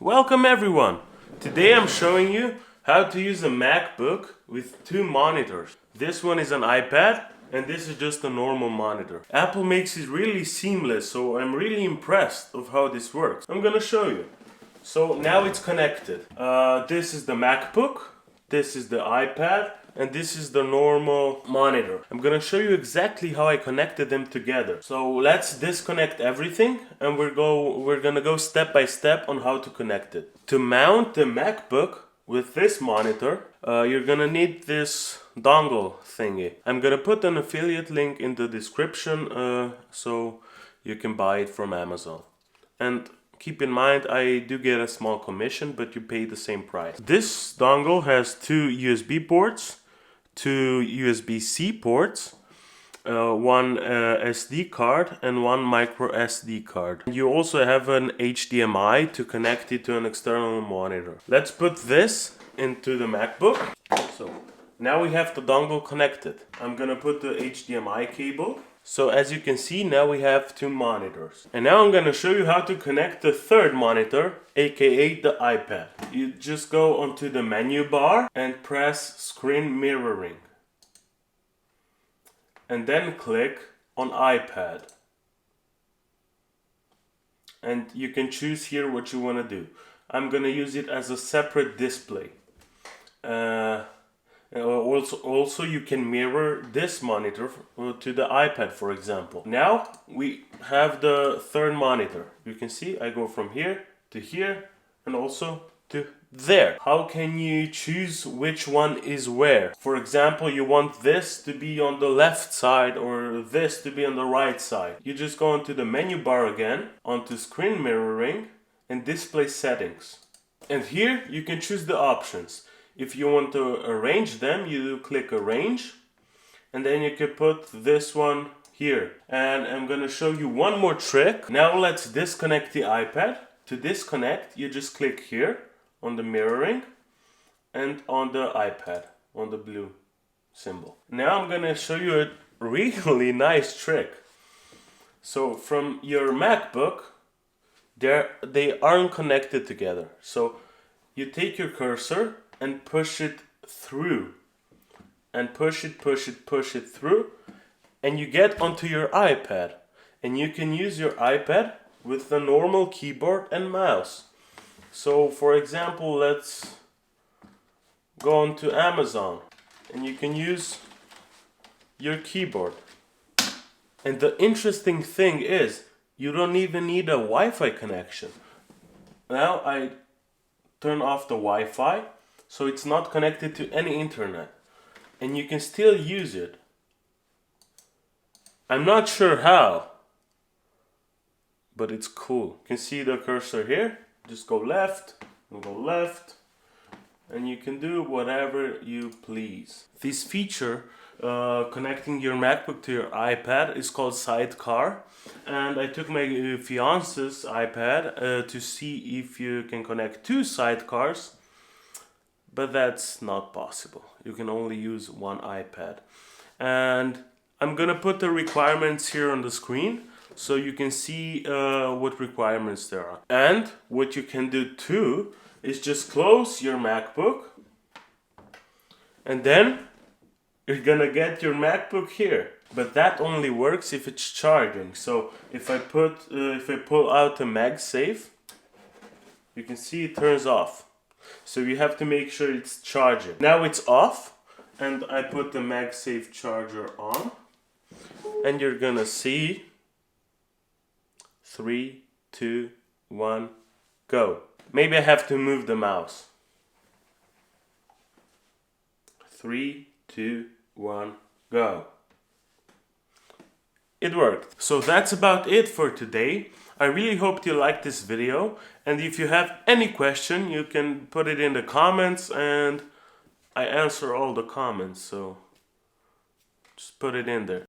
Welcome everyone! Today I'm showing you how to use a MacBook with two monitors. This one is an iPad and this is just a normal monitor. Apple makes it really seamless, so I'm really impressed of how this works. I'm gonna show you. So now it's connected. This is the MacBook, this is the iPad, and this is the normal monitor. I'm gonna show you exactly how I connected them together. So let's disconnect everything and we're gonna go step by step on how to connect it. To mount the MacBook with this monitor, you're gonna need this dongle thingy. I'm gonna put an affiliate link in the description so you can buy it from Amazon. And keep in mind, I do get a small commission, but you pay the same price. This dongle has two USB ports, two USB-C ports, one SD card and one micro SD card. You also have an HDMI to connect it to an external monitor. Let's put this into the MacBook. So now we have the dongle connected. I'm gonna put the HDMI cable. So as you can see, now we have two monitors. And now I'm gonna show you how to connect the third monitor, aka the iPad. You just go onto the menu bar and press screen mirroring. And then click on iPad. And you can choose here what you wanna do. I'm gonna use it as a separate display. Also you can mirror this monitor to the iPad, for example. Now we have the third monitor. You can see I go from here to here and also to there. How can you choose which one is where? For example, you want this to be on the left side or this to be on the right side. You just go into the menu bar again, onto screen mirroring and display settings. And here you can choose the options. If you want to arrange them, you click arrange and then you can put this one here. And I'm gonna show you one more trick. Now let's disconnect the iPad. To disconnect, you just click here on the mirroring and on the iPad, on the blue symbol. Now I'm gonna show you a really nice trick. So from your MacBook, they aren't connected together. So you take your cursor and push it through and push it through and you get onto your iPad and you can use your iPad with the normal keyboard and mouse. So for example, let's go on to Amazon and you can use your keyboard. And the interesting thing is you don't even need a Wi-Fi connection. Now I turn off the Wi-Fi, so it's not connected to any internet. And you can still use it. I'm not sure how, but it's cool. You can see the cursor here. Just go left, and you can do whatever you please. This feature, connecting your MacBook to your iPad, is called Sidecar. And I took my fiance's iPad to see if you can connect two sidecars. But that's not possible. You can only use one iPad. And I'm gonna put the requirements here on the screen so you can see what requirements there are. And what you can do too is just close your MacBook and then you're gonna get your MacBook here. But that only works if it's charging. So if I pull out the MagSafe, you can see it turns off. So you have to make sure it's charging. Now it's off and I put the MagSafe charger on and you're gonna see 3, 2, 1, go. Maybe I have to move the mouse. 3, 2, 1, go. It worked. So that's about it for today. I really hope you liked this video, and if you have any question you can put it in the comments and I answer all the comments, so just put it in there.